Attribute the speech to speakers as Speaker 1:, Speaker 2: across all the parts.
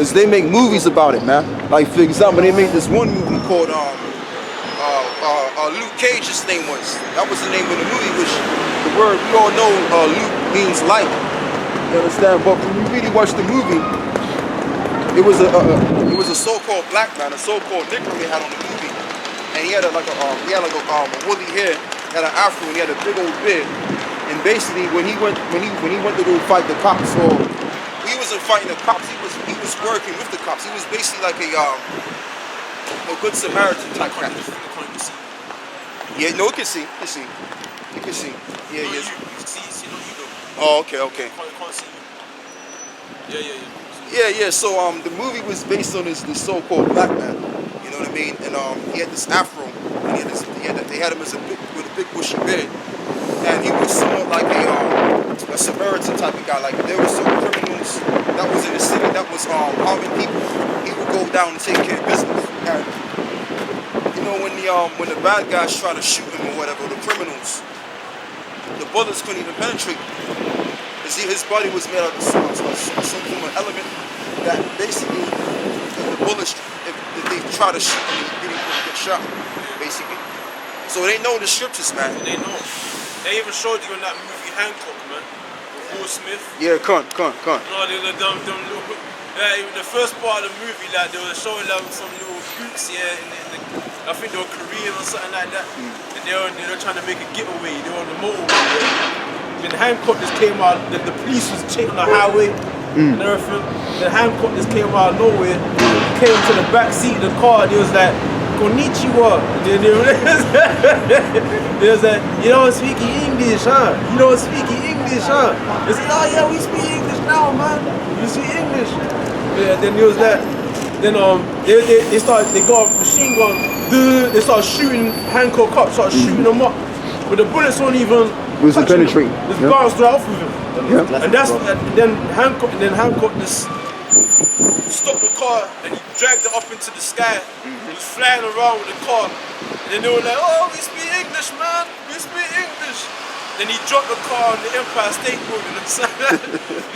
Speaker 1: is they make movies about it, man. Like for example, they made this one movie called Luke Cage's name was. That was the name of the movie, which the word we all know Luke means light. You understand? But when you really watch the movie, it was a so-called black man, a so-called Negro they had on the movie, and he had a woolly hair, had an afro, and he had a big old beard. And basically, when he went to go fight the cops, or he wasn't fighting the cops, he was working with the cops. He was basically like a good Samaritan type guy. Yeah, no, you can see. Yeah,
Speaker 2: no,
Speaker 1: yeah.
Speaker 2: You see, no, you don't.
Speaker 1: Oh, okay.
Speaker 2: You can't see you. Yeah.
Speaker 1: Yeah. So the movie was based on this so-called black man. You know what I mean? And he had this afro, and they had him as with a big bushy beard, and he was somewhat like a Samaritan type of guy. Like there were some criminals that was in the city that was harming people. He would go down and take care of business. And you know when the bad guys try to shoot him or whatever, the criminals, the bullets couldn't even penetrate. You see, his body was made out of some form of element that basically, if the bullets, if they try to shoot him, he really couldn't get shot, basically. So they know the scriptures, man.
Speaker 2: They know. They even showed you in that movie Hancock, man, with Will Smith.
Speaker 1: Yeah, come.
Speaker 2: No, the first part of the movie, like they were showing them some little boots, I think they were Korean or something like that. And they were trying to make a getaway. They were on the motorway. Then Hancock just came out. The police was checking the highway and everything. Then Hancock just came out of nowhere. He came to the back seat of the car and he was like, "Konnichiwa." Then they was like, "You don't speak English, huh? You don't speak English, huh?" They said, "Oh yeah, we speak English now, man. You speak English." Yeah. Then he was like, then they got a machine gun. They started shooting Hancock up. Started shooting them up, but the bullets weren't even.
Speaker 1: It was penetrating.
Speaker 2: Just bounced right off of him.
Speaker 1: Yeah.
Speaker 2: And then Hancock just stopped the car and he dragged it up into the sky. He was flying around with the car. And then they were like, "Oh, we speak English, man. We speak English." Then he dropped the car on the Empire State Building and he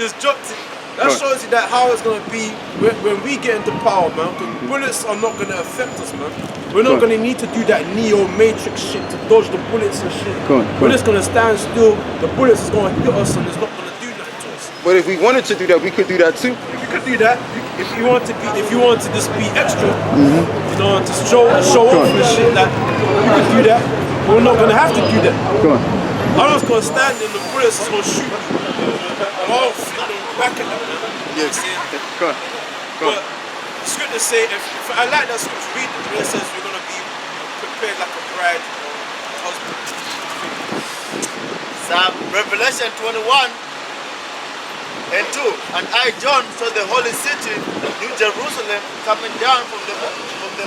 Speaker 2: just dropped it. That shows you that how it's gonna be when we get into power, man. Because bullets are not gonna affect us, man. We're not gonna need to do that Neo Matrix shit to dodge the bullets and shit. We're just gonna stand still. The bullets is gonna hit us and it's not gonna do nothing to us.
Speaker 1: But if we wanted to do that, we could do that too.
Speaker 2: If you could do that, if you want to just be extra, you know, to show off and shit, like you could do that. But we're not gonna have to do that.
Speaker 1: Go on.
Speaker 2: I'm just gonna stand and the bullets is gonna shoot me. And I'll flip them back at them.
Speaker 1: Yes. Go on.
Speaker 2: But the scripture say, if I like that scripture, read it where it says we're gonna be prepared like a bride or a husband.
Speaker 3: Psalm Revelation 21 and 2. And I, John, saw the holy city, New Jerusalem, coming down from the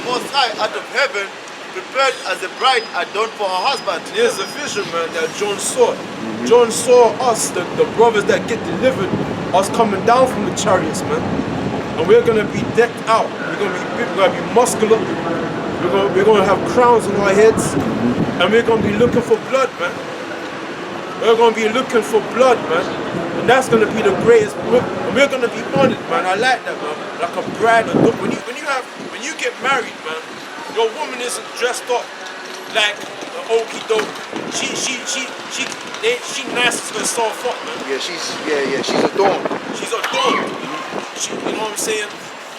Speaker 3: Most High out of heaven, prepared as a bride adorned for her husband.
Speaker 2: There's a vision, man, that John saw. John saw us, the brothers that get delivered, us coming down from the chariots, man. And we're gonna be decked out. We're gonna be muscular. We're gonna have crowns on our heads, and we're gonna be looking for blood, man. We're gonna be looking for blood, man. And that's gonna be the greatest. And we're gonna be honored, man. I like that, man. Like a bride. When you get married, man. Your woman isn't dressed up like an okie doke. She nices herself up, man.
Speaker 1: Yeah, she's adorned.
Speaker 2: She's adorned. You know what I'm saying?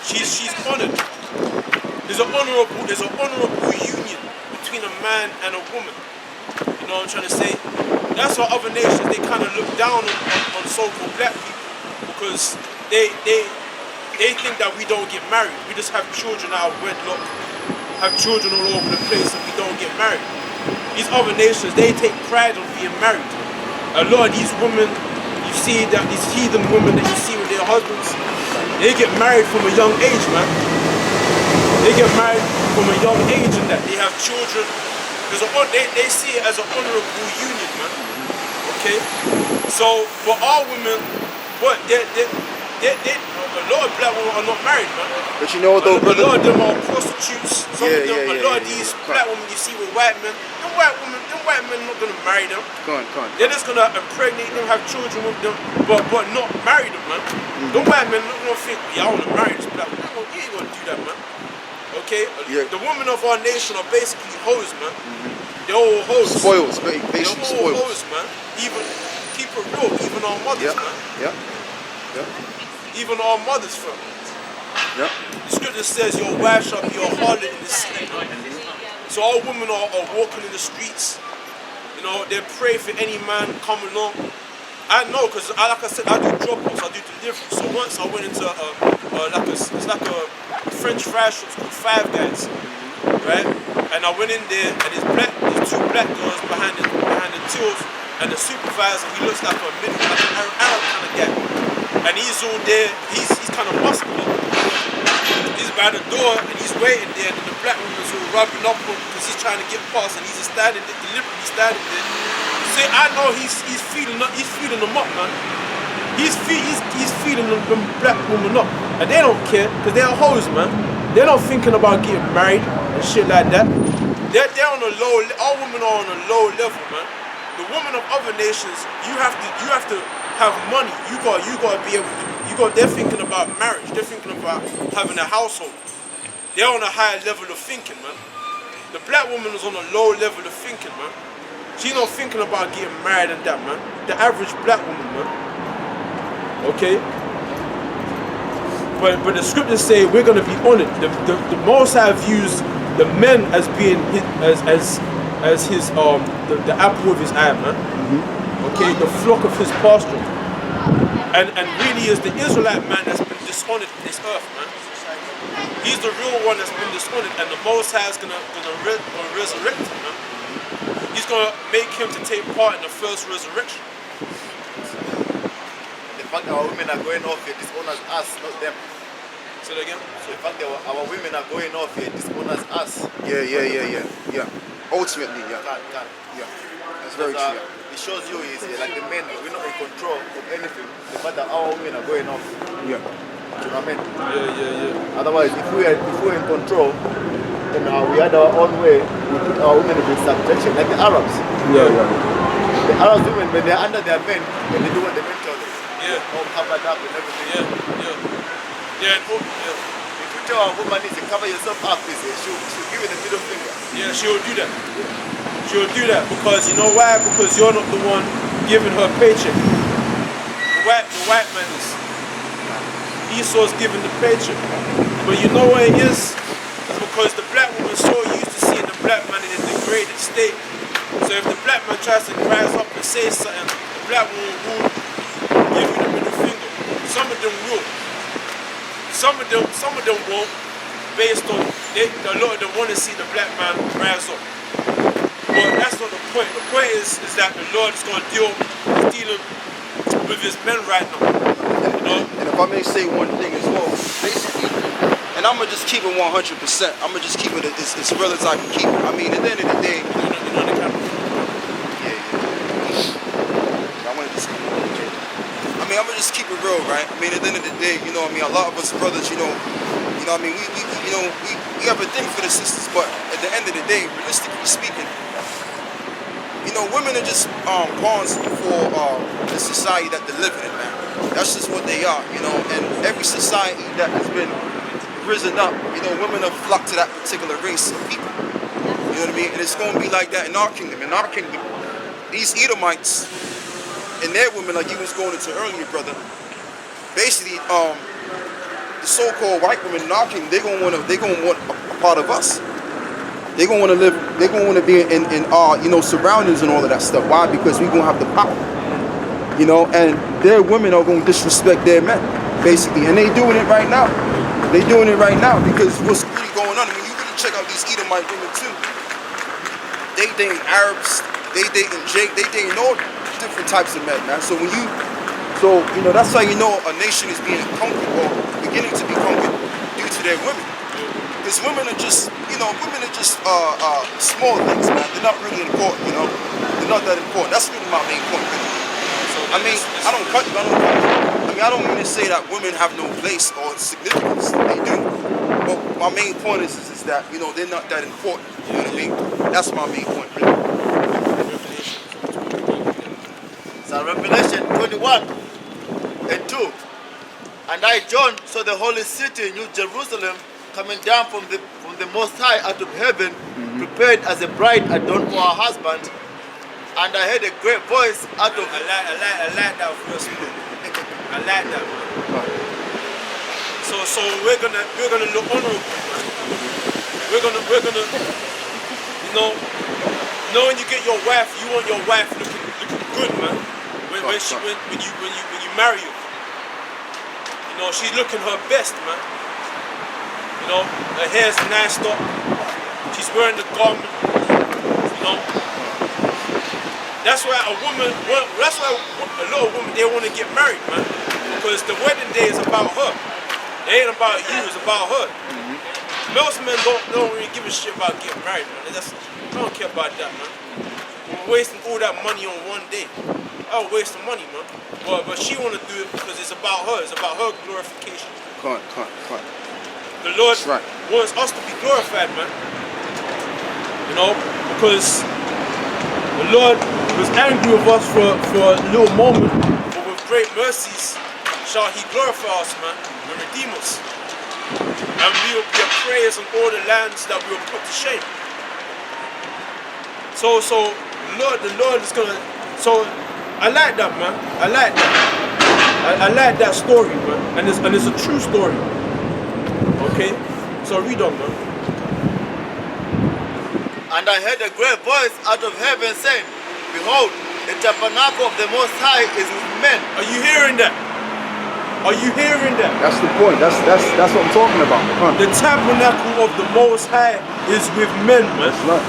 Speaker 2: She's honored. There's an honorable union between a man and a woman. You know what I'm trying to say? That's why other nations they kind of look down on so-called black people because they think that we don't get married. We just have children out of wedlock. Have children all over the place and we don't get married. These other nations, they take pride on being married. A lot of these women, you see that these heathen women that you see with their husbands, they get married from a young age, man. They get married from a young age and that they have children. They see it as an honorable union, man. Okay? So for our women, what a lot of black women are not married, man.
Speaker 1: But you know though,
Speaker 2: A
Speaker 1: brother.
Speaker 2: lot of them are prostitutes. Some
Speaker 1: Yeah,
Speaker 2: of them,
Speaker 1: yeah,
Speaker 2: a
Speaker 1: yeah,
Speaker 2: lot of
Speaker 1: yeah,
Speaker 2: these
Speaker 1: yeah.
Speaker 2: black women you see with white men, them white men not gonna marry them.
Speaker 1: Go on.
Speaker 2: They're just gonna impregnate them, have children with them, but not marry them, man. Them white men not gonna think, yeah, I wanna marry this black woman. You ain't gonna do that, man. Okay?
Speaker 1: Yeah.
Speaker 2: The women of our nation are basically hoes, man. They're all hoes.
Speaker 1: Spoils,
Speaker 2: They're
Speaker 1: basically
Speaker 2: all
Speaker 1: spoils.
Speaker 2: hoes, man. Even keep it real, even our mothers,
Speaker 1: Yeah,
Speaker 2: man.
Speaker 1: yeah,
Speaker 2: Even our mothers, fam.
Speaker 1: yeah.
Speaker 2: The scripture says your wife shall be a harlot in the city. So all women are walking in the streets. You know, they pray for any man come along. I know, because like I said, I do drop-offs, I do delivery. So once I went into it's like a French fry shop called Five Guys, right? And I went in there, and there's two black girls behind the tills, and the supervisor, he looks like like an Arab kind of guy. And he's all there, he's kind of muscular. He's by the door and he's waiting there, and the black woman's all rubbing up on him because he's trying to get past, and he's just standing there, deliberately standing there. See, I know he's feeding them up, man. He's feeding them black women up, and they don't care because they're hoes, man. They're not thinking about getting married and shit like that. They're on a low. All women are on a low level, man. The women of other nations, you have to have money. You got to be able to. They're thinking about marriage. They're thinking about having a household. They're on a higher level of thinking, man. The black woman is on a low level of thinking, man. She's not thinking about getting married and that, man. The average black woman, man. Okay? But the scriptures say we're gonna be honored. The Most High views the men as being as his the apple of his eye, man. Okay, the flock of his pasture. And really is the Israelite man that's been dishonored in this earth, man. He's the real one that's been dishonored, and the Most High is gonna resurrect him, man. He's gonna make him to take part in the first resurrection.
Speaker 3: The fact that our women are going off here dishonors us, not them.
Speaker 2: Say that again?
Speaker 3: So the fact that our women are going off here dishonors us.
Speaker 1: Yeah. Ultimately, yeah.
Speaker 3: Can.
Speaker 1: Yeah. That's very true.
Speaker 3: It shows you is like the men, we're not in control of anything. The fact that our women are going off.
Speaker 1: Yeah.
Speaker 3: Do you know what I mean?
Speaker 2: Yeah.
Speaker 3: Otherwise, if we were in control, then we had our own way, we put our women in subjection, like the Arabs.
Speaker 2: Yeah.
Speaker 3: The Arabs women, when they're under their men, when they do what the men tell them.
Speaker 2: Yeah.
Speaker 3: All covered up and everything.
Speaker 2: Yeah.
Speaker 3: If you tell a woman to cover yourself up, she'll give you the middle finger.
Speaker 2: Yeah, she'll do that. She'll do that because you know why? Because you're not the one giving her paycheck. The white man is. Esau's giving the paycheck. But you know what it is? It's because the black woman's so used to seeing the black man in a degraded state. So if the black man tries to rise up and say something, the black woman will give you the middle finger. Some of them will. Some of them won't, based on a lot of them want to see the black man rise up. But that's not the point. The point is that the Lord is going to dealing with his men right now. You know?
Speaker 1: And if I may say one thing as well, basically, and I'm gonna just keep it 100%. I'm gonna just keep it as real as I can keep it. I mean, at the end of the day,
Speaker 2: You know the camera.
Speaker 1: I wanted to say, I mean, I'm gonna just keep it real, right? I mean, at the end of the day, you know what I mean, a lot of us brothers, you know what I mean, we have a thing for the sisters, but at the end of the day, realistically speaking, you know, women are just pawns for the society that they're living in, man. That's just what they are, you know, and every society that has been risen up, you know, women have flocked to that particular race of people. You know what I mean? And it's going to be like that in our kingdom. In our kingdom, these Edomites and their women, like you was going into earlier, brother, basically, the so-called white women in our kingdom, they're going to want a part of us. They're going to want to live, they're going to want to be in our, you know, surroundings and all of that stuff. Why? Because we're going to have the power. You know, and their women are going to disrespect their men, basically. And they're doing it right now. They're doing it right now because what's really going on, I mean, you really check out these Edomite women too. They dating Arabs, they dating Jake, they dating all different types of men, man. So you know, that's how you know a nation is being conquered or beginning to be conquered due to their women. Because women are just, you know, small things, man. They're not really important, you know. They're not that important. That's really my main point, really. I mean, I don't cut you. I I don't mean to say that women have no place or significance. They do. But my main point is that, you know, they're not that important. You know what I mean? That's my main point, really.
Speaker 3: So Revelation 21 and 2. And I, John, saw the holy city, New Jerusalem, coming down from the Most High out of heaven, prepared as a bride adorned for her husband. And I heard a great voice out of...
Speaker 2: I like that verse, man. I like that, man. So we're gonna look honorable, man. We're gonna, you know, when you get your wife, you want your wife looking good, man. When you marry her, you know, she's looking her best, man. You know, her hair's niced up. She's wearing the garment, you know. That's why a lot of women, they want to get married, man. Because the wedding day is about her. It ain't about you, it's about her. Most men don't really give a shit about getting married, man. They don't care about that, man. We're wasting all that money on one day. Oh, wasting money, man. But she want to do it because it's about her. It's about her glorification.
Speaker 1: Come on.
Speaker 2: The Lord
Speaker 1: Right.
Speaker 2: wants us to be glorified, man. You know, because the Lord was angry with us for a little moment, but with great mercies shall He glorify us, man, and redeem us. And we will be a praise in all the lands that we will put to shame. So the Lord is gonna. So I like that, man. I like that. I like that story, man, and it's a true story. Okay, so read on, man.
Speaker 3: And I heard a great voice out of heaven saying, Behold, the tabernacle of the Most High is with men.
Speaker 2: Are you hearing that? Are you hearing that?
Speaker 1: That's the point. That's what I'm talking about. Come on.
Speaker 2: The tabernacle of the Most High is with men, man.
Speaker 1: That's right.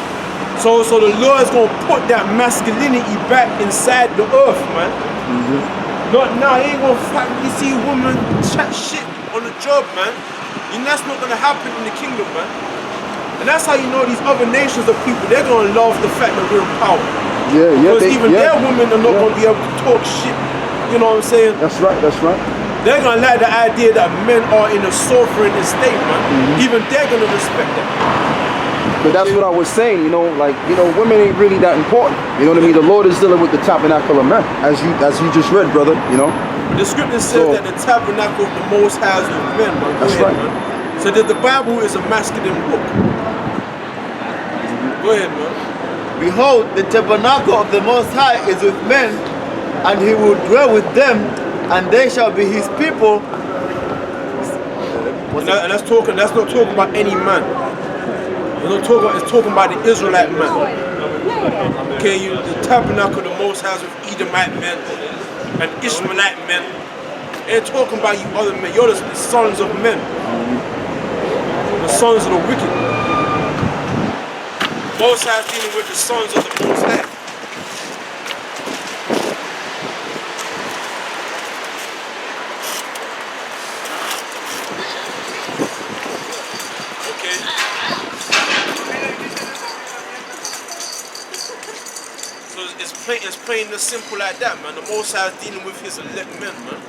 Speaker 2: So the Lord is going to put that masculinity back inside the earth, man. Not now, he ain't going to you see women chat shit on the job, man. And that's not going to happen in the kingdom, man. And that's how you know these other nations of people, they're going to love the fact that we're in power.
Speaker 1: Yeah.
Speaker 2: Because even their women are not going to be able to talk shit. You know what I'm saying?
Speaker 1: That's right.
Speaker 2: They're going to like the idea that men are in a sovereign estate, man. Even they're going to respect that.
Speaker 1: But that's what I was saying, you know, like, you know, women ain't really that important. You know what I mean? The Lord is dealing with the tabernacle of man, as you just read, brother, you know.
Speaker 2: The scripture says that the tabernacle of the Most High is with men, man.
Speaker 1: That's right.
Speaker 2: Man. So that the Bible is a masculine book. Go ahead, man.
Speaker 3: Behold, the tabernacle of the Most High is with men, and He will dwell with them, and they shall be His people.
Speaker 2: And that's not talking about any man. It's talking about the Israelite man. Okay, the tabernacle of the Most High is with Edomite men and Ishmaelite men. It ain't talking about you other men. You're the sons of men. The sons of the wicked. Most High is dealing with the sons of the Most High. It's plain and simple like that, man. The Most High is dealing with His elect men, man.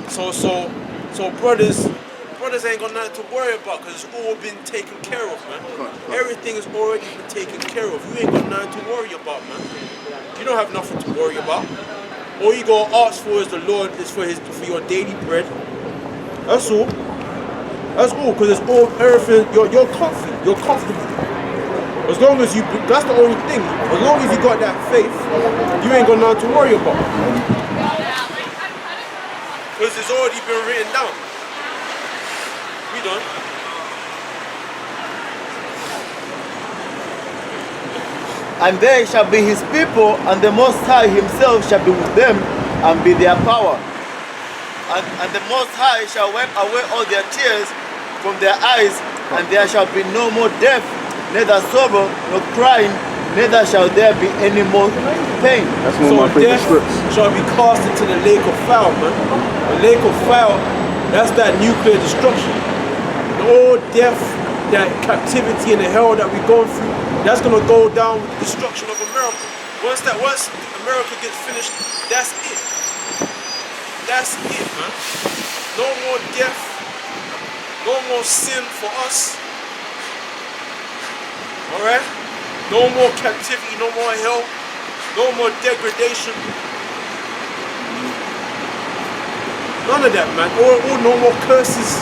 Speaker 2: So brothers ain't got nothing to worry about because it's all been taken care of, man. Everything has already been taken care of. You ain't got nothing to worry about, man. You don't have nothing to worry about. All you gotta ask for is the Lord is for your daily bread. That's all. That's all, because it's all everything. You're comfy. You're comfortable. As long as that's the only thing. As long as you got that faith, you ain't got nothing to worry about. Because it's already been written down. We done.
Speaker 3: And they shall be His people, and the Most High Himself shall be with them, and be their power. And the Most High shall wipe away all their tears from their eyes, and there shall be no more death, neither sorrow nor crying, neither shall there be any more pain.
Speaker 1: That's one of my favorite scripts.
Speaker 2: Shall be cast into the lake of fire, man. The lake of fire, that's that nuclear destruction. All death, that captivity and the hell that we're going through, that's gonna go down with the destruction of America. Once America gets finished, that's it. that's it, man. No more death, no more sin for us. Alright? No more captivity, no more hell, no more degradation. None of that, man. Or no more curses.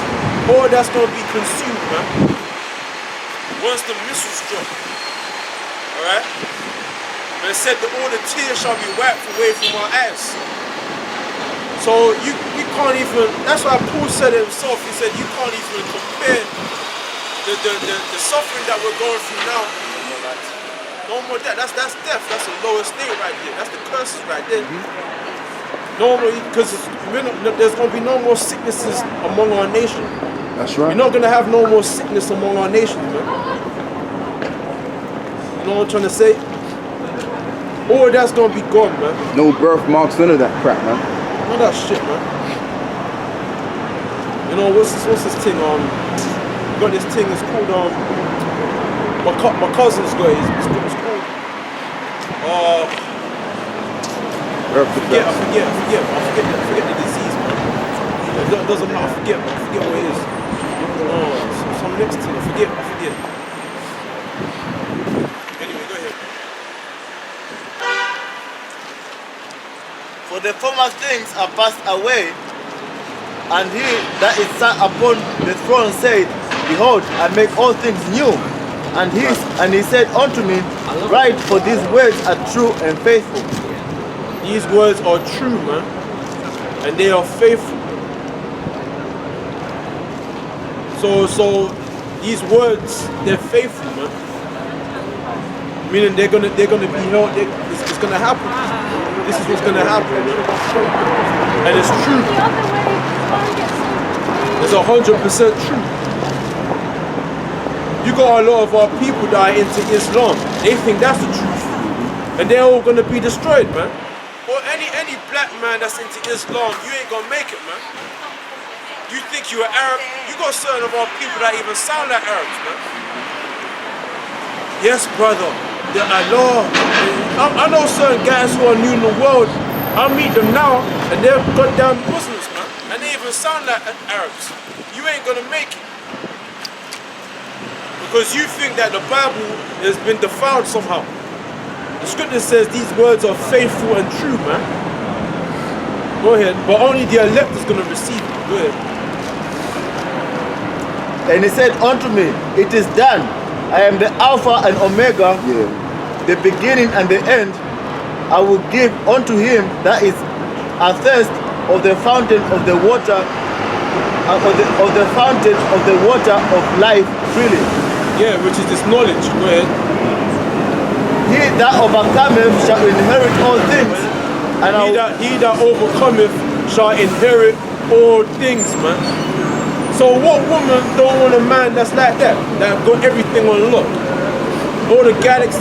Speaker 2: All that's gonna be consumed, man. Once the missiles drop. Alright? And it said that all the tears shall be wiped away from our eyes. So you can't even, that's why Paul said it himself, he said you can't even compare the suffering that we're going through now. No more death, that's death, that's the lowest thing right there, that's the curses right there. No more, because there's going to be no more sicknesses among our nation.
Speaker 1: That's right.
Speaker 2: You're not going to have no more sickness among our nations, man. You know what I'm trying to say? All that's going to be gone, man.
Speaker 1: No birthmarks, none of that crap, man.
Speaker 2: None of that shit, man. You know, what's this thing, got this thing, it's called, my cousin's got it, it's called, I forget the disease, man. It doesn't matter, I forget what it is. It's some next thing, I forget. Anyway, go ahead.
Speaker 3: For the former things are passed away, and he that is sat upon the throne said, Behold, I make all things new. And he said unto me, Write, for these words are true and faithful.
Speaker 2: These words are true, man, and they are faithful. So these words, they're faithful, man. Meaning they're gonna be held. It's gonna happen. This is what's gonna happen, man. And it's true. It's 100% true. You got a lot of our people that are into Islam. They think that's the truth, and they're all gonna be destroyed, man. Or any black man that's into Islam, you ain't gonna make it, man. You think you're Arab? You got certain of our people that even sound like Arabs, man. Yes, brother. The Allah. I know certain guys who are new in the world. I meet them now, and they're goddamn Muslims, man. And they even sound like Arabs. You ain't gonna make it. Because you think that the Bible has been defiled somehow. The scripture says these words are faithful and true, man. Go ahead. But only the elect is going to receive it. Go ahead.
Speaker 3: And he said unto me, It is done. I am the Alpha and Omega, the beginning and the end. I will give unto him that is athirst of the fountain of the water, of the fountain of the water of life freely.
Speaker 2: Yeah, which is this knowledge. Go ahead.
Speaker 3: He that overcometh shall inherit all things. And
Speaker 2: he that overcometh shall inherit all things, man. So what woman don't want a man that's like that? That got everything on lock? All the galaxies